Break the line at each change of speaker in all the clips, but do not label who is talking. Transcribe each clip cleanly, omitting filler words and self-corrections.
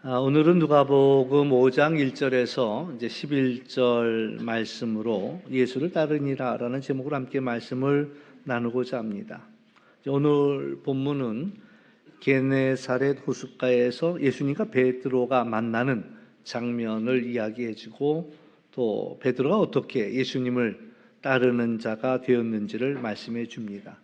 오늘은 누가복음 5장 1절에서 이제 11절 말씀으로 예수를 따르니라라는 제목으로 함께 말씀을 나누고자 합니다. 오늘 본문은 게네사렛 호숫가에서 예수님과 베드로가 만나는 장면을 이야기해주고 또 베드로가 어떻게 예수님을 따르는 자가 되었는지를 말씀해 줍니다.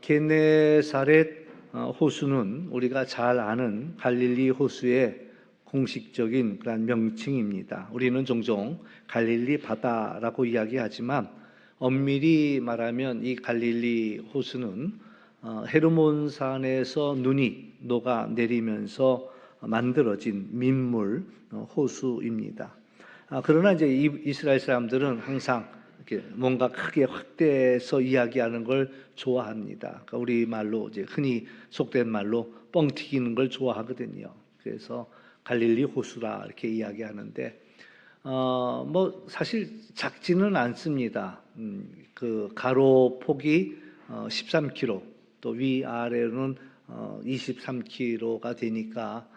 게네사렛 호수는 우리가 잘 아는 갈릴리 호수의 공식적인 그런 명칭입니다. 우리는 종종 갈릴리 바다라고 이야기하지만 엄밀히 말하면 이 갈릴리 호수는 헤르몬산에서 눈이 녹아 내리면서 만들어진 민물 호수입니다. 그러나 이제 이스라엘 사람들은 항상 이렇게 뭔가 크게 확대해서 이야기하는 걸 좋아합니다. 그러니까 우리 말로 이제 흔히 속된 말로 뻥 튀기는 걸 좋아하거든요. 그래서 갈릴리 호수라 이렇게 이야기하는데 뭐 사실 작지는 않습니다. 그 가로 폭이 13km 또 위아래로는 23km가 되니까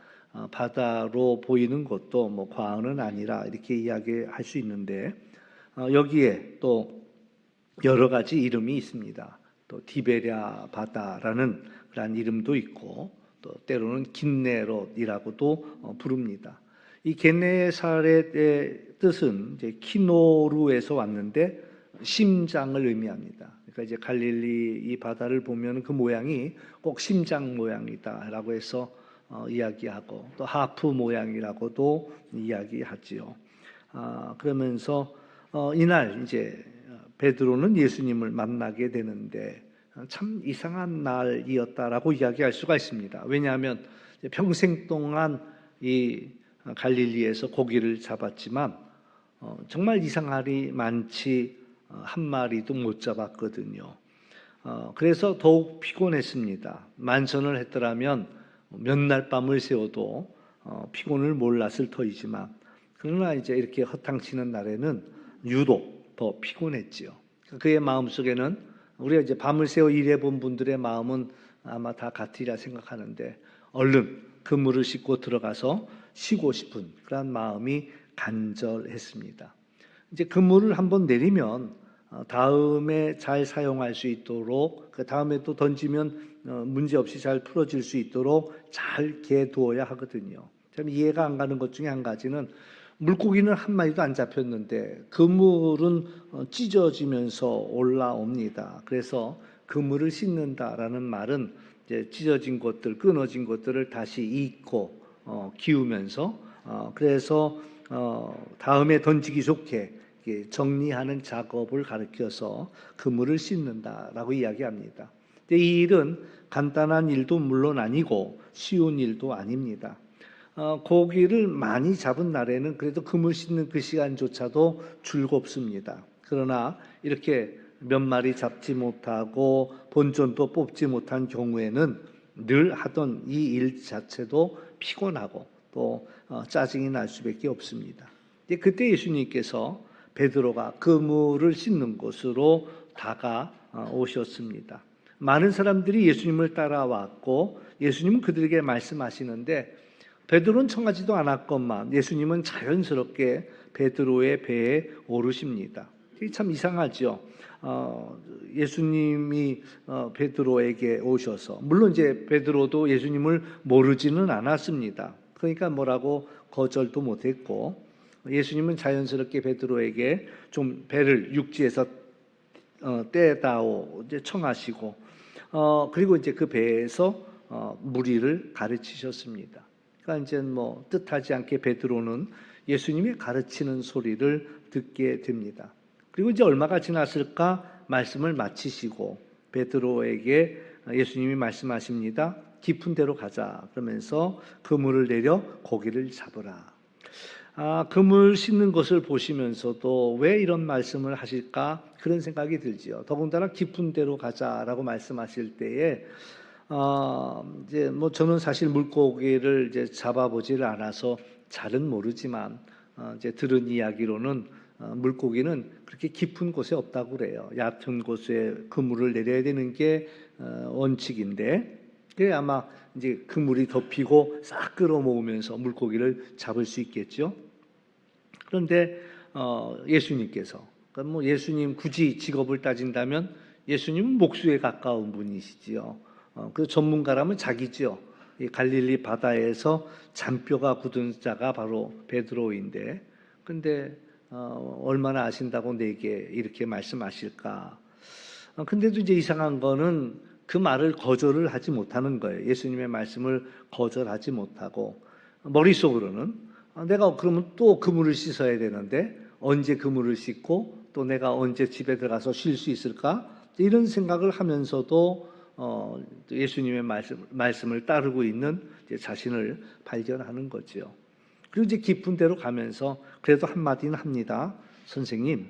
바다로 보이는 것도 뭐 과언은 아니라 이렇게 이야기할 수 있는데 여기에 또 여러 가지 이름이 있습니다. 또 디베랴 바다라는 그런 이름도 있고 또 때로는 긴네롯이라고도 부릅니다. 이 게네사렛의 뜻은 이제 키노루에서 왔는데 심장을 의미합니다. 그러니까 이제 갈릴리 이 바다를 보면 그 모양이 꼭 심장 모양이다라고 해서 이야기하고 또 하프 모양이라고도 이야기하지요. 그러면서 이날 이제 베드로는 예수님을 만나게 되는데 참 이상한 날이었다라고 이야기할 수가 있습니다. 왜냐하면 평생 동안 이 갈릴리에서 고기를 잡았지만 정말 이상한 일이 많지 한 마리도 못 잡았거든요. 그래서 더욱 피곤했습니다. 만선을 했더라면 몇 날 밤을 새워도 피곤을 몰랐을 터이지만 그러나 이제 이렇게 허탕치는 날에는 유독 더 피곤했지요. 그의 마음속에는 우리가 이제 밤을 새워 일해본 분들의 마음은 아마 다 같으리라 생각하는데 얼른 그물을 싣고 들어가서 쉬고 싶은 그런 마음이 간절했습니다. 이제 그물을 한번 내리면 다음에 잘 사용할 수 있도록 그 다음에 또 던지면 문제없이 잘 풀어질 수 있도록 잘 개두어야 하거든요. 참 이해가 안 가는 것 중에 한 가지는 물고기는 한 마리도 안 잡혔는데 그물은 찢어지면서 올라옵니다. 그래서 그물을 씻는다라는 말은 이제 찢어진 것들, 끊어진 것들을 다시 잇고 기우면서 그래서 다음에 던지기 좋게 정리하는 작업을 가리켜서 그물을 씻는다라고 이야기합니다. 이 일은 간단한 일도 물론 아니고 쉬운 일도 아닙니다. 고기를 많이 잡은 날에는 그래도 그물 씻는 그 시간조차도 즐겁습니다. 그러나 이렇게 몇 마리 잡지 못하고 본전도 뽑지 못한 경우에는 늘 하던 이 일 자체도 피곤하고 또 짜증이 날 수밖에 없습니다. 그때 예수님께서 베드로가 그물을 씻는 곳으로 다가오셨습니다. 많은 사람들이 예수님을 따라왔고 예수님은 그들에게 말씀하시는데 베드로는 청하지도 않았건만 예수님은 자연스럽게 베드로의 배에 오르십니다. 이게 참 이상하죠. 예수님이 베드로에게 오셔서 물론 이제 베드로도 예수님을 모르지는 않았습니다. 그러니까 뭐라고 거절도 못했고 예수님은 자연스럽게 베드로에게 좀 배를 육지에서 떼다오 이제 청하시고 그리고 이제 그 배에서 무리를 가르치셨습니다. 그러니까 이제 뭐 뜻하지 않게 베드로는 예수님이 가르치는 소리를 듣게 됩니다. 그리고 이제 얼마가 지났을까 말씀을 마치시고 베드로에게 예수님이 말씀하십니다. 깊은 데로 가자. 그러면서 그물을 내려 고기를 잡으라. 그물 씻는 것을 보시면서도 왜 이런 말씀을 하실까 그런 생각이 들지요. 더군다나 깊은 데로 가자라고 말씀하실 때에 이제 뭐 저는 사실 물고기를 이제 잡아보지를 않아서 잘은 모르지만 이제 들은 이야기로는 물고기는 그렇게 깊은 곳에 없다고 그래요. 얕은 곳에 그물을 내려야 되는 게 원칙인데 그게 아마 이제 그물이 덮이고 싹 끌어모으면서 물고기를 잡을 수 있겠죠. 그런데 예수님께서, 그러니까 뭐 예수님 굳이 직업을 따진다면 예수님은 목수에 가까운 분이시지요. 그 전문가라면 자기죠. 이 갈릴리 바다에서 잔뼈가 굳은 자가 바로 베드로인데, 근데 얼마나 아신다고 내게 이렇게 말씀하실까? 근데도 이제 이상한 거는 그 말을 거절을 하지 못하는 거예요. 예수님의 말씀을 거절하지 못하고 머릿속으로는 내가 그러면 또 그물을 씻어야 되는데 언제 그물을 씻고 또 내가 언제 집에 들어가서 쉴 수 있을까? 이런 생각을 하면서도 예수님의 말씀을 따르고 있는 자신을 발견하는 거죠. 그리고 이제 깊은 데로 가면서 그래도 한마디는 합니다. 선생님,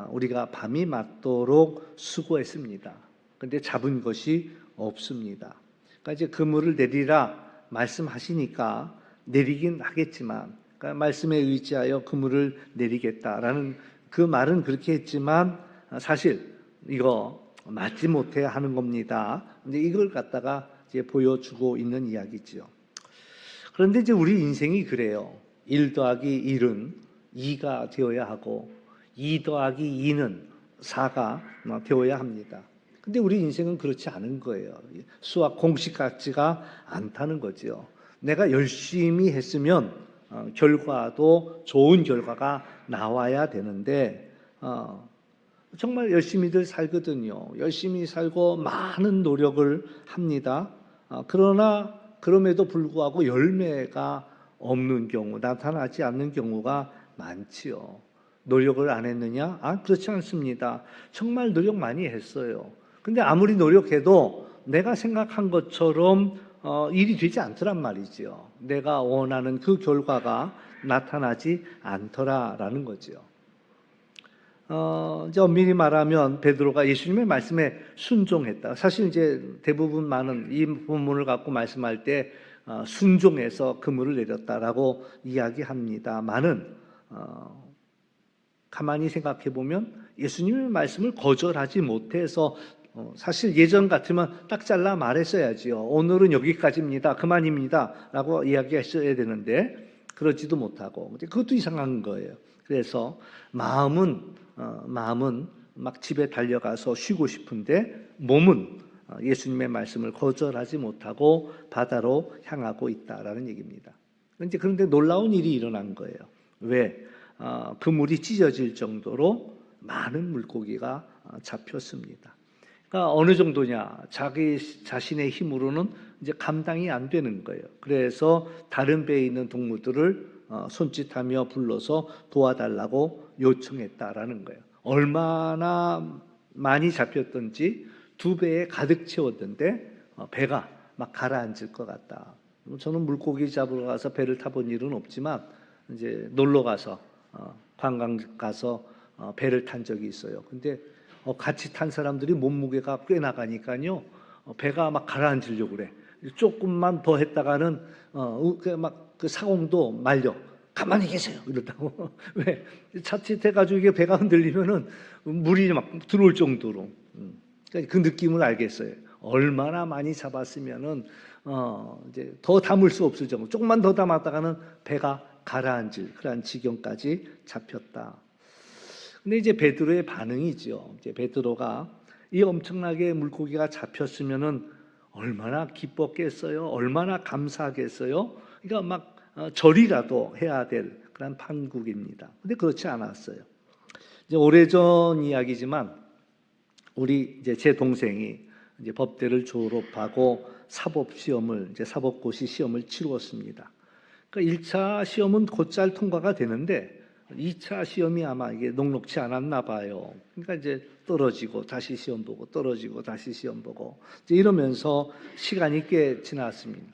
우리가 밤이 맞도록 수고했습니다. 근데 잡은 것이 없습니다. 그러니까 이제 그물을 내리라 말씀하시니까 내리긴 하겠지만, 그러니까 말씀에 의지하여 그물을 내리겠다라는 그 말은 그렇게 했지만 사실 이거 맞지 못해 하는 겁니다. 근데 이걸 갖다가 이제 보여주고 있는 이야기지요. 그런데 이제 우리 인생이 그래요. 1 더하기 1은 2가 되어야 하고 2 더하기 2는 4가 되어야 합니다. 근데 우리 인생은 그렇지 않은 거예요. 수학 공식 같지가 않다는 거죠. 내가 열심히 했으면 결과도 좋은 결과가 나와야 되는데 정말 열심히들 살거든요. 열심히 살고 많은 노력을 합니다. 그러나 그럼에도 불구하고 열매가 없는 경우, 나타나지 않는 경우가 많지요. 노력을 안 했느냐? 그렇지 않습니다. 정말 노력 많이 했어요. 근데 아무리 노력해도 내가 생각한 것처럼 일이 되지 않더란 말이죠. 내가 원하는 그 결과가 나타나지 않더라라는 거죠. 이제 엄밀히 말하면 베드로가 예수님의 말씀에 순종했다. 사실 이제 대부분 많은 이 본문을 갖고 말씀할 때 순종해서 그물을 내렸다라고 이야기합니다만은 가만히 생각해 보면 예수님의 말씀을 거절하지 못해서 사실 예전 같으면 딱 잘라 말했어야지요. 오늘은 여기까지입니다. 그만입니다. 라고 이야기했어야 되는데 그러지도 못하고 그것도 이상한 거예요. 그래서 마음은 막 집에 달려가서 쉬고 싶은데 몸은 예수님의 말씀을 거절하지 못하고 바다로 향하고 있다라는 얘기입니다. 그런데 놀라운 일이 일어난 거예요. 왜? 그물이 찢어질 정도로 많은 물고기가 잡혔습니다. 그러니까 어느 정도냐? 자기 자신의 힘으로는 이제 감당이 안 되는 거예요. 그래서 다른 배에 있는 동물들을 손짓하며 불러서 도와달라고 요청했다라는 거예요. 얼마나 많이 잡혔던지 2배에 가득 채웠는데 배가 막 가라앉을 것 같다. 저는 물고기 잡으러 가서 배를 타본 일은 없지만 이제 놀러 가서 관광 가서 배를 탄 적이 있어요. 근데 같이 탄 사람들이 몸무게가 꽤 나가니까요. 배가 막 가라앉으려고 그래. 조금만 더 했다가는 막 그 사공도 말려. 가만히 계세요. 이러다고. 왜? 자칫해가지고 이게 배가 흔들리면은 물이 막 들어올 정도로. 그러니까 그 느낌을 알겠어요. 얼마나 많이 잡았으면은 이제 더 담을 수 없을 정도. 조금만 더 담았다가는 배가 가라앉을 그런 지경까지 잡혔다. 근데 이제 베드로의 반응이죠. 이제 베드로가 이 엄청나게 물고기가 잡혔으면은 얼마나 기뻤겠어요. 얼마나 감사하겠어요. 그러니까 막 절이라도 해야 될 그런 판국입니다. 근데 그렇지 않았어요. 이제 오래전 이야기지만 우리 이제 제 동생이 이제 법대를 졸업하고 사법고시 시험을 치루었습니다. 그러니까 1차 시험은 곧잘 통과가 되는데 2차 시험이 아마 이게 녹록치 않았나 봐요. 그러니까 이제 떨어지고 다시 시험 보고 떨어지고 다시 시험 보고 이제 이러면서 시간이 꽤 지났습니다.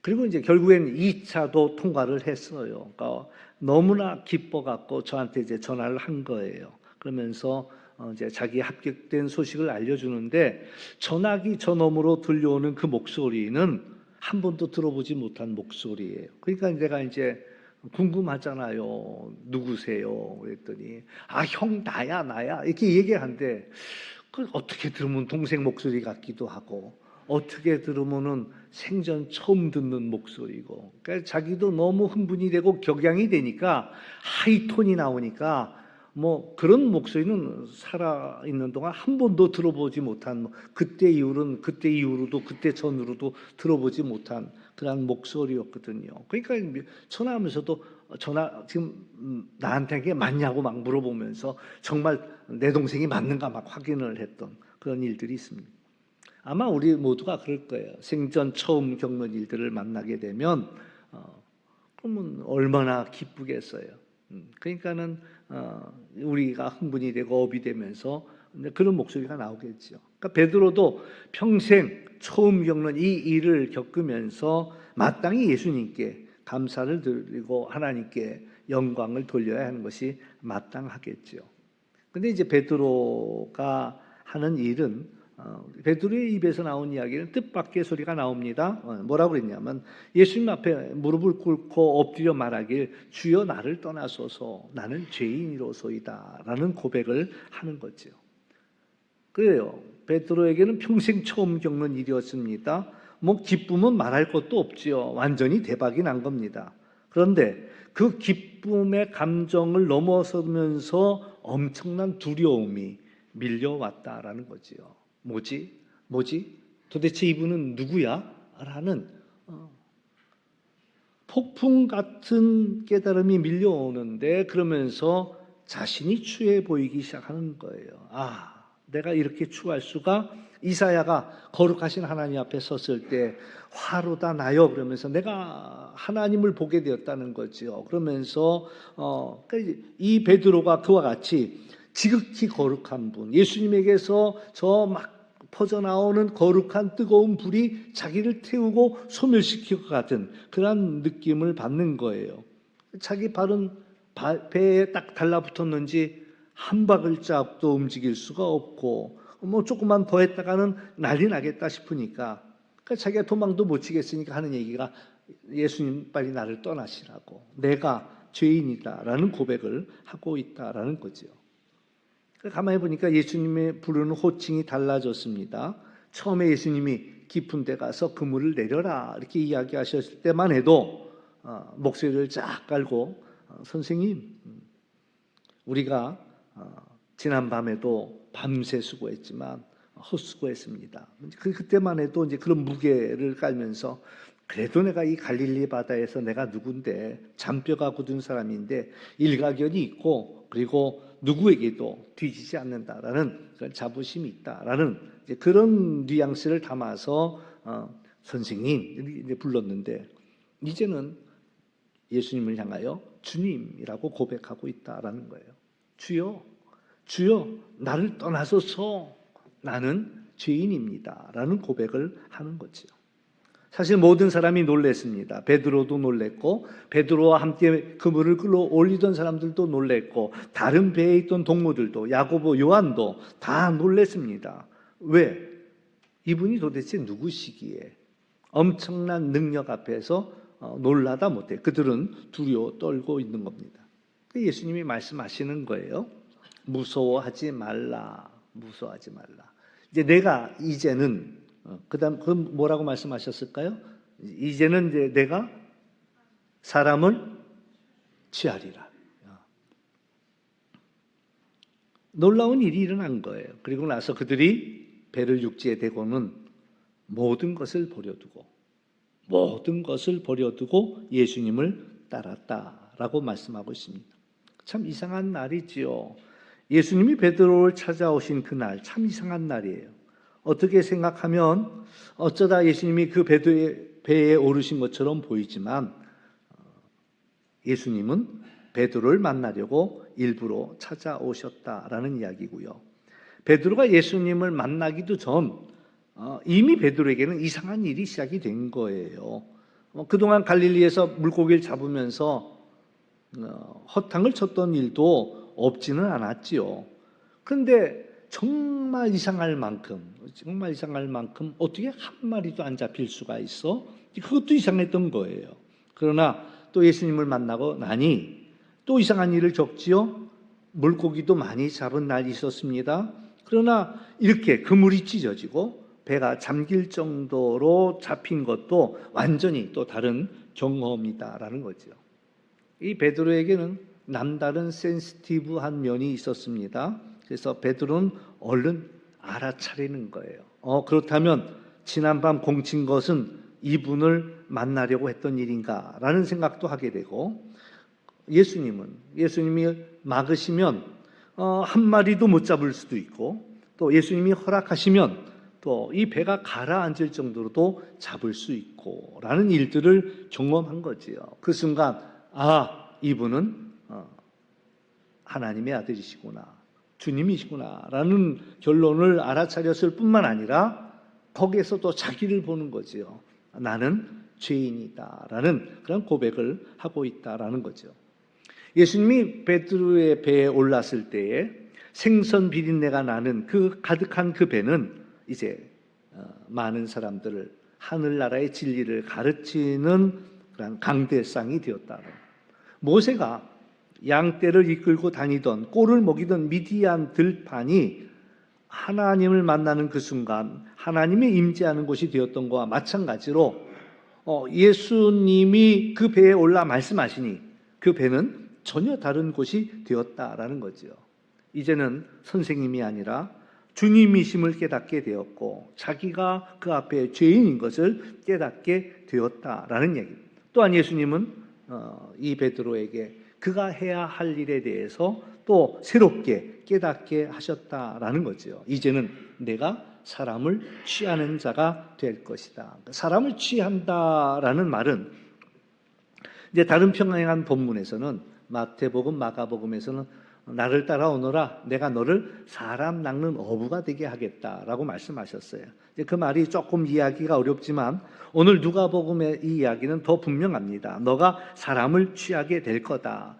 그리고 이제 결국엔 2차도 통과를 했어요. 그러니까 너무나 기뻐갖고 저한테 이제 전화를 한 거예요. 그러면서 이제 자기 합격된 소식을 알려주는데 전화기 저너머로 들려오는 그 목소리는 한 번도 들어보지 못한 목소리예요. 그러니까 내가 이제 궁금하잖아요. 누구세요? 그랬더니 형 나야 이렇게 얘기하는데 그 어떻게 들으면 동생 목소리 같기도 하고 어떻게 들으면은 생전 처음 듣는 목소리고, 그러니까 자기도 너무 흥분이 되고 격양이 되니까 하이톤이 나오니까 뭐 그런 목소리는 살아 있는 동안 한 번도 들어보지 못한, 그때 이후로도 그때 전으로도 들어보지 못한 그런 목소리였거든요. 그러니까 전화하면서도 전화 지금 나한테 이게 맞냐고 막 물어보면서 정말 내 동생이 맞는가 막 확인을 했던 그런 일들이 있습니다. 아마 우리 모두가 그럴 거예요. 생전 처음 겪는 일들을 만나게 되면 그러면 얼마나 기쁘겠어요. 그러니까는 우리가 흥분이 되고 업이 되면서 그런 목소리가 나오겠죠. 그러니까 베드로도 평생 처음 겪는 이 일을 겪으면서 마땅히 예수님께 감사를 드리고 하나님께 영광을 돌려야 하는 것이 마땅하겠죠. 근데 이제 베드로가 하는 일은 베드로의 입에서 나온 이야기는 뜻밖의 소리가 나옵니다. 뭐라고 그랬냐면 예수님 앞에 무릎을 꿇고 엎드려 말하길 주여 나를 떠나소서 나는 죄인이로소이다 라는 고백을 하는 거죠. 그래요. 베드로에게는 평생 처음 겪는 일이었습니다. 뭐 기쁨은 말할 것도 없지요. 완전히 대박이 난 겁니다. 그런데 그 기쁨의 감정을 넘어서면서 엄청난 두려움이 밀려왔다라는 거지요. 뭐지? 도대체 이분은 누구야? 라는 폭풍 같은 깨달음이 밀려오는데, 그러면서 자신이 추해 보이기 시작하는 거예요. 내가 이렇게 추할 수가? 이사야가 거룩하신 하나님 앞에 섰을 때 화로다 나여 그러면서 내가 하나님을 보게 되었다는 거지요. 그러면서 이 베드로가 그와 같이 지극히 거룩한 분, 예수님에게서 저 막 퍼져나오는 거룩한 뜨거운 불이 자기를 태우고 소멸시킬 것 같은 그런 느낌을 받는 거예요. 자기 발은 배에 딱 달라붙었는지 한 발자국도 움직일 수가 없고, 뭐 조금만 더 했다가는 난리 나겠다 싶으니까, 그러니까 자기가 도망도 못 치겠으니까 하는 얘기가 예수님 빨리 나를 떠나시라고, 내가 죄인이다라는 고백을 하고 있다라는 거죠. 가만히 보니까 예수님의 부르는 호칭이 달라졌습니다. 처음에 예수님이 깊은 데 가서 그물을 내려라 이렇게 이야기하셨을 때만 해도 목소리를 쫙 깔고 선생님, 우리가 지난 밤에도 밤새 수고했지만 헛수고했습니다. 그때만 해도 이제 그런 무게를 깔면서 그래도 내가 이 갈릴리 바다에서 내가 누군데, 잔뼈가 굳은 사람인데 일가견이 있고 그리고 누구에게도 뒤지지 않는다라는 그런 자부심이 있다라는 그런 뉘앙스를 담아서 선생님 이렇게 불렀는데, 이제는 예수님을 향하여 주님이라고 고백하고 있다라는 거예요. 주여 나를 떠나소서 나는 죄인입니다 라는 고백을 하는 거죠. 사실 모든 사람이 놀랬습니다. 베드로도 놀랬고, 베드로와 함께 그물을 끌어올리던 사람들도 놀랬고, 다른 배에 있던 동무들도, 야고보, 요한도 다 놀랬습니다. 왜? 이분이 도대체 누구시기에 엄청난 능력 앞에서 놀라다 못해 그들은 두려워 떨고 있는 겁니다. 예수님이 말씀하시는 거예요. 무서워하지 말라. 이제 내가 이제는 그다음 그 뭐라고 말씀하셨을까요? 이제는 이제 내가 사람을 취하리라. 놀라운 일이 일어난 거예요. 그리고 나서 그들이 배를 육지에 대고는 모든 것을 버려두고 예수님을 따랐다라고 말씀하고 있습니다. 참 이상한 날이지요. 예수님이 베드로를 찾아오신 그날 참 이상한 날이에요. 어떻게 생각하면 어쩌다 예수님이 그 배에 오르신 것처럼 보이지만, 예수님은 베드로를 만나려고 일부러 찾아오셨다라는 이야기고요. 베드로가 예수님을 만나기도 전 이미 베드로에게는 이상한 일이 시작이 된 거예요. 그동안 갈릴리에서 물고기를 잡으면서 허탕을 쳤던 일도 없지는 않았지요. 그런데 정말 이상할 만큼 어떻게 한 마리도 안 잡힐 수가 있어? 그것도 이상했던 거예요. 그러나 또 예수님을 만나고 나니 또 이상한 일을 겪지요. 물고기도 많이 잡은 날이 있었습니다. 그러나 이렇게 그물이 찢어지고 배가 잠길 정도로 잡힌 것도 완전히 또 다른 경험이다라는 거죠. 이 베드로에게는 남다른 센시티브한 면이 있었습니다. 그래서 베드로는 얼른 알아차리는 거예요. 그렇다면 지난밤 공친 것은 이분을 만나려고 했던 일인가라는 생각도 하게 되고, 예수님이 막으시면 한 마리도 못 잡을 수도 있고, 또 예수님이 허락하시면 또 이 배가 가라앉을 정도로도 잡을 수 있고 라는 일들을 경험한 거지요. 그 순간 이분은 하나님의 아들이시구나, 주님이시구나 라는 결론을 알아차렸을 뿐만 아니라 거기에서 또 자기를 보는 거지요. 나는 죄인이다 라는 그런 고백을 하고 있다라는 거죠. 예수님이 베드로의 배에 올랐을 때에 생선 비린내가 나는 그 가득한 그 배는 이제 많은 사람들을 하늘나라의 진리를 가르치는 그런 강대상이 되었다. 모세가 양떼를 이끌고 다니던 꼴을 먹이던 미디안 들판이 하나님을 만나는 그 순간 하나님이 임재하는 곳이 되었던 것과 마찬가지로 예수님이 그 배에 올라 말씀하시니 그 배는 전혀 다른 곳이 되었다라는 거죠. 이제는 선생님이 아니라 주님이심을 깨닫게 되었고 자기가 그 앞에 죄인인 것을 깨닫게 되었다라는 얘기입니다. 또한 예수님은 이 베드로에게 그가 해야 할 일에 대해서 또 새롭게 깨닫게 하셨다라는 거죠. 이제는 내가 사람을 취하는 자가 될 것이다. 사람을 취한다라는 말은 이제 다른 평행한 본문에서는 마태복음, 마가복음에서는 나를 따라오너라, 내가 너를 사람 낚는 어부가 되게 하겠다라고 말씀하셨어요. 그 말이 조금 이해하기가 어렵지만 오늘 누가복음의 이 이야기는 더 분명합니다. 너가 사람을 취하게 될 거다.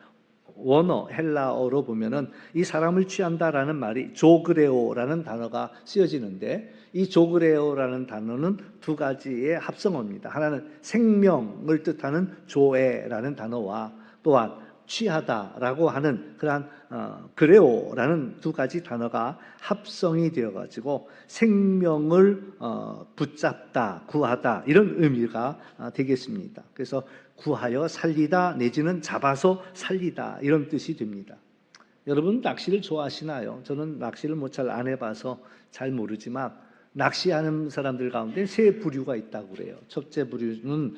원어 헬라어로 보면은 이 사람을 취한다라는 말이 조그레오라는 단어가 쓰여지는데, 이 조그레오라는 단어는 두 가지의 합성어입니다. 하나는 생명을 뜻하는 조에라는 단어와 또한 취하다라고 하는 그러한 그레오라는 두 가지 단어가 합성이 되어가지고 생명을 붙잡다, 구하다 이런 의미가 되겠습니다. 그래서 구하여 살리다 내지는 잡아서 살리다 이런 뜻이 됩니다. 여러분 낚시를 좋아하시나요? 저는 낚시를 잘 안 해봐서 잘 모르지만 낚시하는 사람들 가운데 세 부류가 있다고 그래요. 첫째 부류는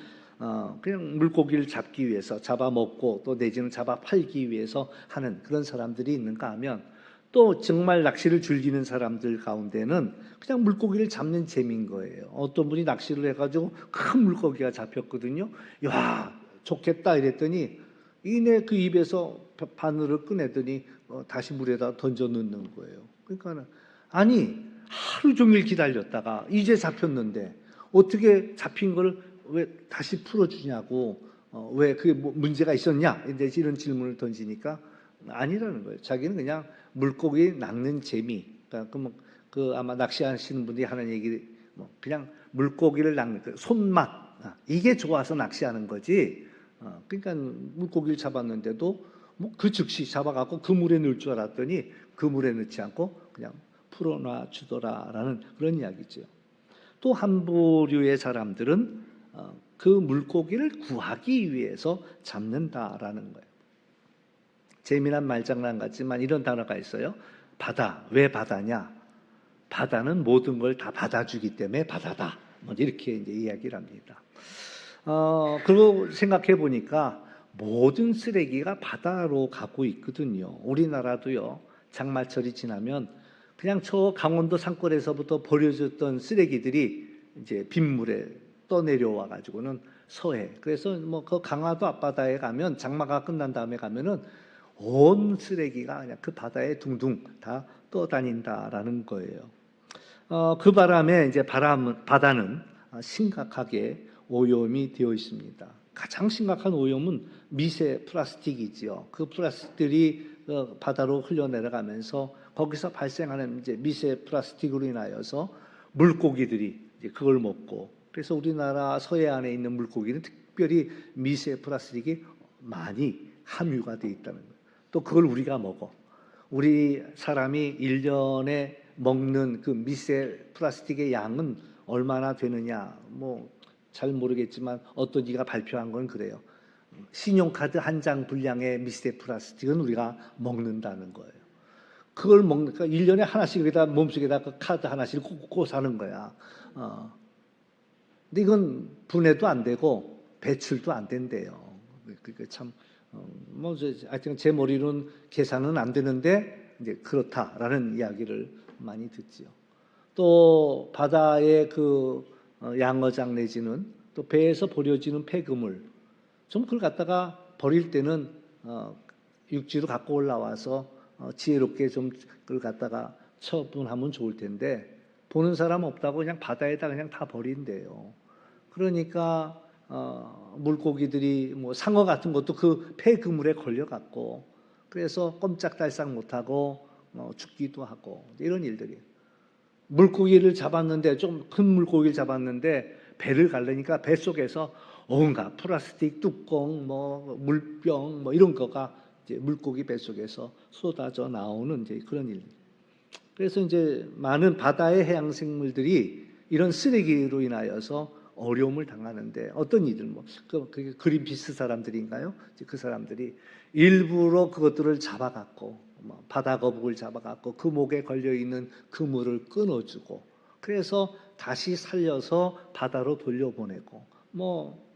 그냥 물고기를 잡기 위해서 잡아먹고 또 내지는 잡아 팔기 위해서 하는 그런 사람들이 있는가 하면, 또 정말 낚시를 즐기는 사람들 가운데는 그냥 물고기를 잡는 재미인 거예요. 어떤 분이 낚시를 해가지고 큰 물고기가 잡혔거든요. 야, 좋겠다 이랬더니 이내 그 입에서 바늘을 꺼내더니 다시 물에다 던져 넣는 거예요. 그러니까 아니 하루 종일 기다렸다가 이제 잡혔는데 어떻게 잡힌 걸 왜 다시 풀어주냐고, 왜 그게 문제가 있었냐 이제 이런 질문을 던지니까 아니라는 거예요. 자기는 그냥 물고기 낚는 재미, 그러니까 그 아마 낚시하시는 분들이 하는 얘기, 그냥 물고기를 낚는 그 손맛, 이게 좋아서 낚시하는 거지. 그러니까 물고기를 잡았는데도 그 즉시 잡아갖고 그 물에 넣을 줄 알았더니 그 물에 넣지 않고 그냥 풀어놔 주더라라는 그런 이야기죠. 또 한 부류의 사람들은 그 물고기를 구하기 위해서 잡는다라는 거예요. 재미난 말장난 같지만 이런 단어가 있어요. 바다. 왜 바다냐? 바다는 모든 걸 다 받아주기 때문에 바다다. 이렇게 이제 이야기를 합니다. 그리고 생각해 보니까 모든 쓰레기가 바다로 가고 있거든요. 우리나라도요. 장마철이 지나면 그냥 저 강원도 산골에서부터 버려졌던 쓰레기들이 이제 빗물에 떠내려와 가지고는 서해. 그래서 그 강화도 앞바다에 가면 장마가 끝난 다음에 가면은 온 쓰레기가 그냥 그 바다에 둥둥 다 떠다닌다라는 거예요. 그 바람에 이제 바다는 심각하게 오염이 되어 있습니다. 가장 심각한 오염은 미세 플라스틱이지요. 그 플라스틱들이 바다로 흘러내려가면서 거기서 발생하는 이제 미세 플라스틱으로 인하여서 물고기들이 이제 그걸 먹고, 그래서 우리나라 서해안에 있는 물고기는 특별히 미세 플라스틱이 많이 함유가 되어 있다는 거예요. 또 그걸 우리가 먹어. 우리 사람이 1년에 먹는 그 미세 플라스틱의 양은 얼마나 되느냐, 뭐 잘 모르겠지만 어떤 이가 발표한 건 그래요. 신용카드 한 장 분량의 미세 플라스틱은 우리가 먹는다는 거예요. 그걸 먹으니까 1년에 하나씩 여기다 몸속에다 그 카드 하나씩 꽂고 사는 거야. 근데 이건 분해도 안 되고 배출도 안 된대요. 그게 참, 하여튼 제 머리로는 계산은 안 되는데 이제 그렇다라는 이야기를 많이 듣지요. 또 바다의 그 양어장 내지는 또 배에서 버려지는 폐기물, 좀 그걸 갖다가 버릴 때는 육지로 갖고 올라와서 지혜롭게 좀 그걸 갖다가 처분하면 좋을 텐데 보는 사람 없다고 그냥 바다에다 그냥 다 버린대요. 그러니까 물고기들이 뭐 상어 같은 것도 그 폐기물에 걸려갖고 그래서 꼼짝달싹 못하고 죽기도 하고 이런 일들이. 물고기를 잡았는데 좀 큰 물고기를 잡았는데 배를 가르니까 뱃속에서 온갖 플라스틱 뚜껑, 뭐 물병, 뭐 이런 거가 이제 물고기 뱃속에서 쏟아져 나오는 이제 그런 일. 그래서 이제 많은 바다의 해양 생물들이 이런 쓰레기로 인하여서 어려움을 당하는데 어떤 이들 그게 그린피스 사람들인가요? 그 사람들이 일부러 그것들을 잡아갖고 바다 거북을 잡아갖고 그 목에 걸려 있는 그물을 끊어주고 그래서 다시 살려서 바다로 돌려보내고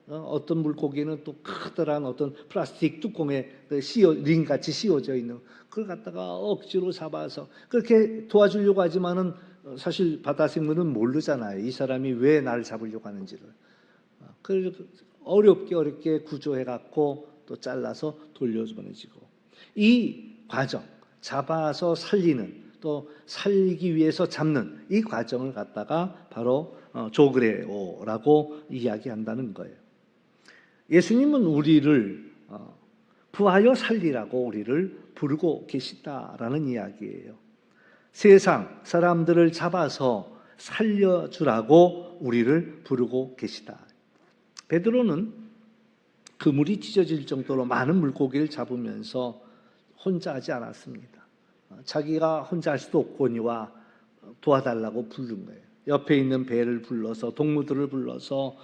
어떤 물고기는 또 커다란 어떤 플라스틱 뚜껑에 링같이 씌워져 있는 그걸 갖다가 억지로 잡아서 그렇게 도와주려고 하지만은 사실 바다 생물은 모르잖아요. 이 사람이 왜 나를 잡으려고 하는지를. 그래서 어렵게 구조해갖고 또 잘라서 돌려보내지고 이 과정, 잡아서 살리는 또 살리기 위해서 잡는 이 과정을 갖다가 바로 조그레오라고 이야기한다는 거예요. 예수님은 우리를 부하여 살리라고 우리를 부르고 계시다라는 이야기예요. 세상 사람들을 잡아서 살려주라고 우리를 부르고 계시다. 베드로는 그물이 찢어질 정도로 많은 물고기를 잡으면서 혼자 하지 않았습니다. 자기가 혼자 할 수도 없거니와 도와달라고 부른 거예요. 옆에 있는 배를 불러서 동무들을 불러서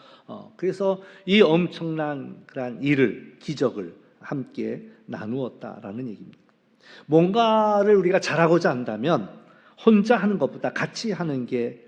그래서 이 엄청난 그런 일을 기적을 함께 나누었다라는 얘기입니다. 뭔가를 우리가 잘하고자 한다면 혼자 하는 것보다 같이 하는 게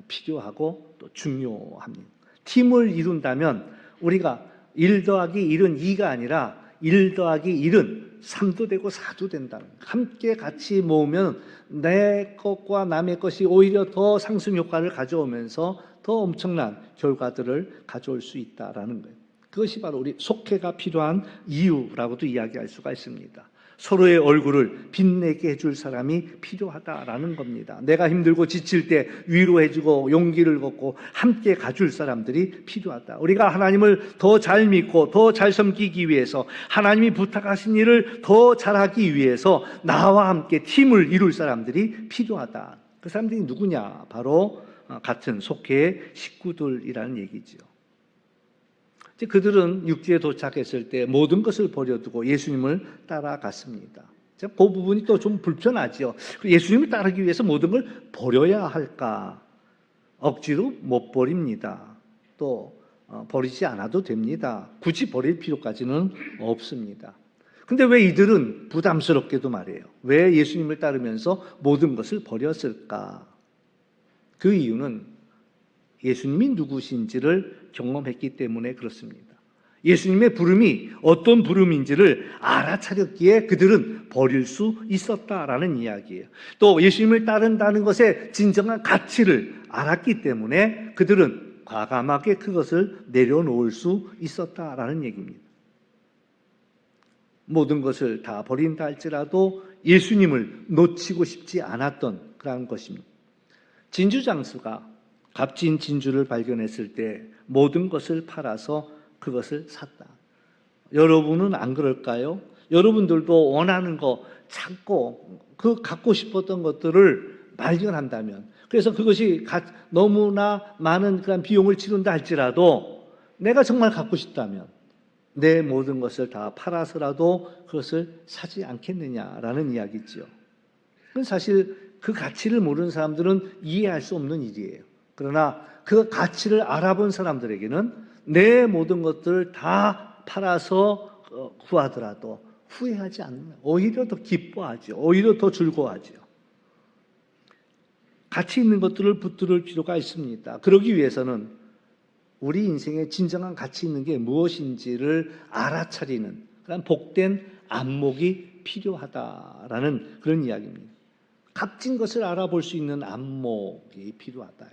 필요하고 또 중요합니다. 팀을 이룬다면 우리가 1 더하기 1은 2가 아니라 1 더하기 1은 3도 되고 4도 된다는 거예요. 함께 같이 모으면 내 것과 남의 것이 오히려 더 상승 효과를 가져오면서 더 엄청난 결과들을 가져올 수 있다라는 거예요. 그것이 바로 우리 속회가 필요한 이유라고도 이야기할 수가 있습니다. 서로의 얼굴을 빛내게 해줄 사람이 필요하다라는 겁니다. 내가 힘들고 지칠 때 위로해주고 용기를 걷고 함께 가줄 사람들이 필요하다. 우리가 하나님을 더 잘 믿고 더 잘 섬기기 위해서 하나님이 부탁하신 일을 더 잘하기 위해서 나와 함께 팀을 이룰 사람들이 필요하다. 그 사람들이 누구냐? 바로 같은 속회의 식구들이라는 얘기죠. 그들은 육지에 도착했을 때 모든 것을 버려두고 예수님을 따라갔습니다. 그 부분이 또 좀 불편하죠. 예수님을 따르기 위해서 모든 걸 버려야 할까? 억지로 못 버립니다. 또 버리지 않아도 됩니다. 굳이 버릴 필요까지는 없습니다. 근데 왜 이들은 부담스럽게도 말이에요. 왜 예수님을 따르면서 모든 것을 버렸을까? 그 이유는 예수님이 누구신지를 경험했기 때문에 그렇습니다. 예수님의 부름이 어떤 부름인지를 알아차렸기에 그들은 버릴 수 있었다라는 이야기예요. 또 예수님을 따른다는 것의 진정한 가치를 알았기 때문에 그들은 과감하게 그것을 내려놓을 수 있었다라는 얘기입니다. 모든 것을 다 버린다 할지라도 예수님을 놓치고 싶지 않았던 그런 것입니다. 진주장수가 값진 진주를 발견했을 때 모든 것을 팔아서 그것을 샀다. 여러분은 안 그럴까요? 여러분들도 원하는 거 찾고 그 갖고 싶었던 것들을 발견한다면 그래서 그것이 너무나 많은 그런 비용을 치른다 할지라도 내가 정말 갖고 싶다면 내 모든 것을 다 팔아서라도 그것을 사지 않겠느냐라는 이야기죠. 그건 사실 그 가치를 모르는 사람들은 이해할 수 없는 일이에요. 그러나 그 가치를 알아본 사람들에게는 내 모든 것들을 다 팔아서 구하더라도 후회하지 않는, 오히려 더 기뻐하죠. 오히려 더 즐거워하죠. 가치 있는 것들을 붙들 필요가 있습니다. 그러기 위해서는 우리 인생에 진정한 가치 있는 게 무엇인지를 알아차리는 그런 복된 안목이 필요하다라는 그런 이야기입니다. 값진 것을 알아볼 수 있는 안목이 필요하다.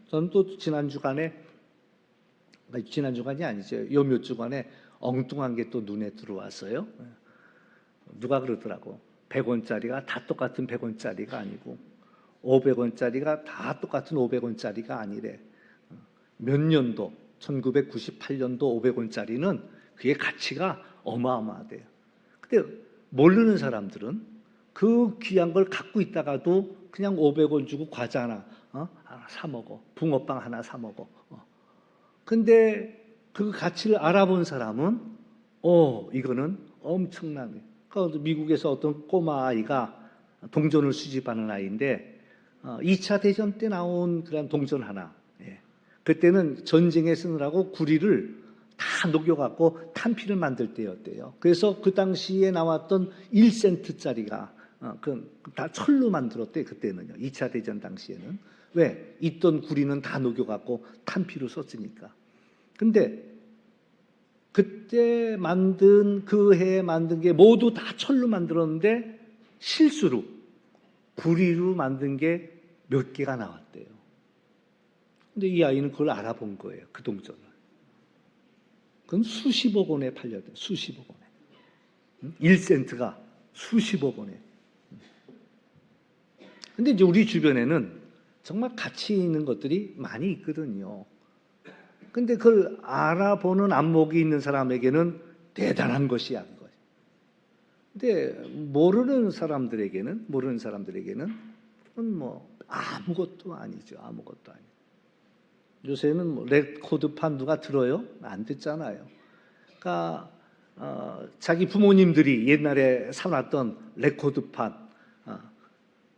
저는 또 지난주간이 아니죠. 요 몇 주간에 엉뚱한 게 또 눈에 들어왔어요. 누가 그러더라고. 100원짜리가 다 똑같은 100원짜리가 아니고 500원짜리가 다 똑같은 500원짜리가 아니래. 몇 년도, 1998년도 500원짜리는 그게 가치가 어마어마하대요. 근데 모르는 사람들은 그 귀한 걸 갖고 있다가도 그냥 500원 주고 과자 하나 사 먹어. 붕어빵 하나 사 먹어. 근데 그 가치를 알아본 사람은 이거는 엄청나네. 그러니까 미국에서 어떤 꼬마 아이가 동전을 수집하는 아이인데 2차 대전 때 나온 그런 동전 하나. 그때는 전쟁에 쓰느라고 구리를 다 녹여갖고 탄피를 만들 때였대요. 그래서 그 당시에 나왔던 1센트짜리가 다 철로 만들었대. 그때는요. 2차 대전 당시에는. 왜? 있던 구리는 다 녹여갖고 탄피로 썼으니까. 근데 그때 그 해에 만든 게 모두 다 철로 만들었는데 실수로 구리로 만든 게 몇 개가 나왔대요. 근데 이 아이는 그걸 알아본 거예요. 그 동전을. 그건 수십억 원에 팔렸대요. 수십억 원에. 1센트가 수십억 원에. 근데 이제 우리 주변에는 정말 가치 있는 것들이 많이 있거든요. 근데 그걸 알아보는 안목이 있는 사람에게는 대단한 것이야. 근데 모르는 사람들에게는 그건 뭐 아무것도 아니죠. 아무것도 아니에요. 요새는 뭐 레코드판 누가 들어요? 안 듣잖아요. 그러니까 자기 부모님들이 옛날에 사놨던 레코드판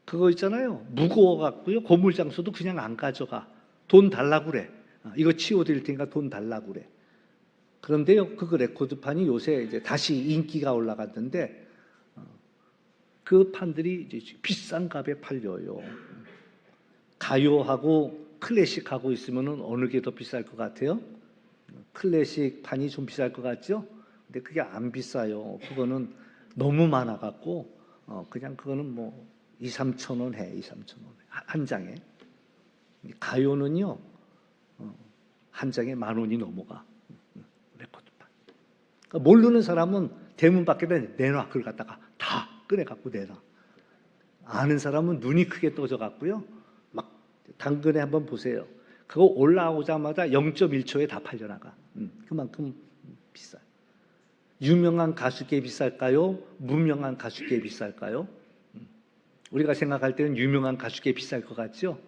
그거 있잖아요. 무거워갖고요. 고물장소도 그냥 안 가져가. 돈 달라고 그래. 이거 치워드릴 테니까 돈 달라고 그래. 그런데요, 그 레코드판이 요새 이제 다시 인기가 올라갔는데 그 판들이 이제 비싼 값에 팔려요. 가요하고 클래식하고 있으면 어느 게 더 비쌀 것 같아요? 클래식 판이 좀 비쌀 것 같죠? 근데 그게 안 비싸요. 그거는 너무 많아갖고 그냥 그거는 뭐 2, 3천 원 해. 2, 3천 원 한 장에. 가요는요 한 장에 10,000원이 넘어가. 레코드판. 그러니까 모르는 사람은 대문 밖에 내놔. 그걸 갖다가 다 꺼내갖고 내놔. 아는 사람은 눈이 크게 떠져갖고요. 막 당근에 한번 보세요. 그거 올라오자마자 0.1초에 다 팔려나가. 그만큼 비싸. 유명한 가수께 비쌀까요? 무명한 가수께 비쌀까요? 우리가 생각할 때는 유명한 가수께 비쌀 것 같죠?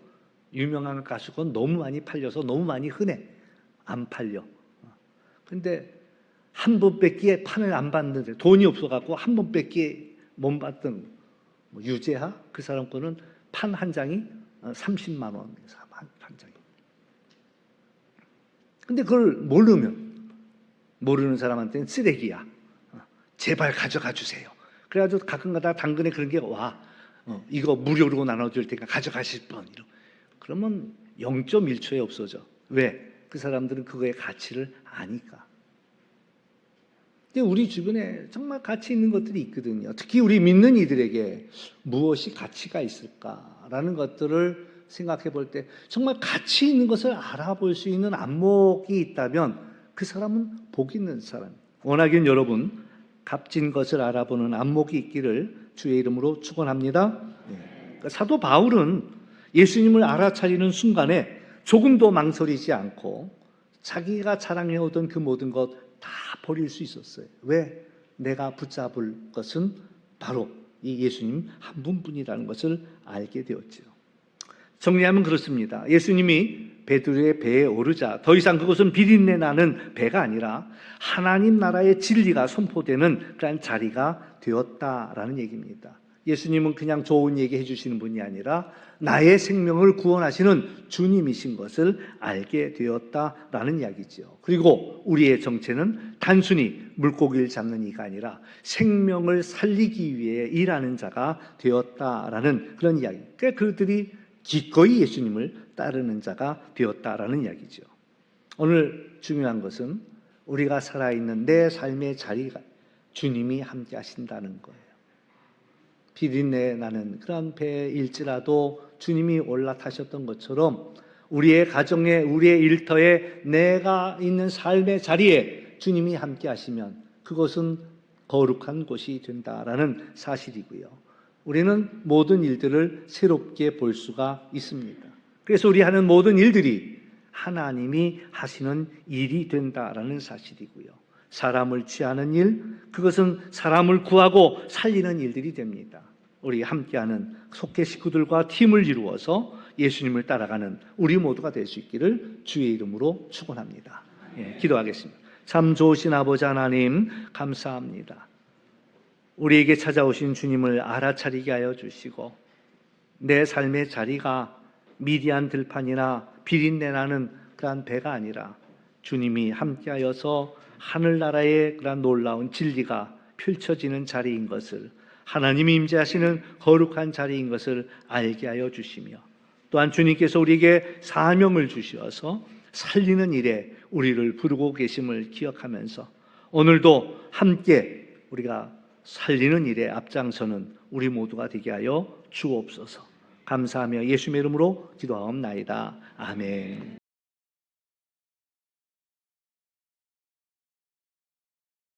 유명한 가수건 너무 많이 팔려서 너무 많이 흔해. 안 팔려. 근데 한 번 뺏기에 판을 안 받는데 돈이 없어갖고 한 번 뺏기에 못 받던 유재하? 그 사람 거는 판 한 장이 30만 원. 한 장이. 근데 그걸 모르는 사람한테는 쓰레기야. 제발 가져가 주세요. 그래가지고 가끔가다 당근에 그런 게 와. 이거 무료로 나눠줄 테니까 가져가실 분. 그러면 0.1초에 없어져. 왜? 그 사람들은 그거의 가치를 아니까. 근데 우리 주변에 정말 가치 있는 것들이 있거든요. 특히 우리 믿는 이들에게 무엇이 가치가 있을까라는 것들을 생각해 볼 때 정말 가치 있는 것을 알아볼 수 있는 안목이 있다면 그 사람은 복 있는 사람. 원하기는 여러분 값진 것을 알아보는 안목이 있기를 주의 이름으로 축원합니다. 그러니까 사도 바울은 예수님을 알아차리는 순간에 조금도 망설이지 않고 자기가 자랑해오던 그 모든 것 다 버릴 수 있었어요. 왜? 내가 붙잡을 것은 바로 이 예수님 한 분뿐이라는 것을 알게 되었죠. 정리하면 그렇습니다. 예수님이 베드로의 배에 오르자 더 이상 그것은 비린내 나는 배가 아니라 하나님 나라의 진리가 선포되는 그런 자리가 되었다라는 얘기입니다. 예수님은 그냥 좋은 얘기 해주시는 분이 아니라 나의 생명을 구원하시는 주님이신 것을 알게 되었다라는 이야기죠. 그리고 우리의 정체는 단순히 물고기를 잡는 이가 아니라 생명을 살리기 위해 일하는 자가 되었다라는 그런 이야기. 그러니까 그들이 기꺼이 예수님을 따르는 자가 되었다라는 이야기죠. 오늘 중요한 것은 우리가 살아있는 내 삶의 자리가 주님이 함께 하신다는 거예요. 비린내 나는 그런 배일지라도 주님이 올라타셨던 것처럼 우리의 가정에, 우리의 일터에, 내가 있는 삶의 자리에 주님이 함께 하시면 그것은 거룩한 곳이 된다라는 사실이고요. 우리는 모든 일들을 새롭게 볼 수가 있습니다. 그래서 우리 하는 모든 일들이 하나님이 하시는 일이 된다라는 사실이고요. 사람을 취하는 일, 그것은 사람을 구하고 살리는 일들이 됩니다. 우리 함께하는 속회 식구들과 팀을 이루어서 예수님을 따라가는 우리 모두가 될 수 있기를 주의 이름으로 축원합니다. 기도하겠습니다. 참 좋으신 아버지 하나님 감사합니다. 우리에게 찾아오신 주님을 알아차리게 하여 주시고 내 삶의 자리가 미디안 들판이나 비린내나는 그러한 배가 아니라 주님이 함께하여서 하늘나라의 그러한 놀라운 진리가 펼쳐지는 자리인 것을, 하나님이 임재하시는 거룩한 자리인 것을 알게 하여 주시며, 또한 주님께서 우리에게 사명을 주시어서 살리는 일에 우리를 부르고 계심을 기억하면서 오늘도 함께 우리가 살리는 일에 앞장서는 우리 모두가 되게 하여 주옵소서. 감사하며 예수님의 이름으로 기도하옵나이다. 아멘.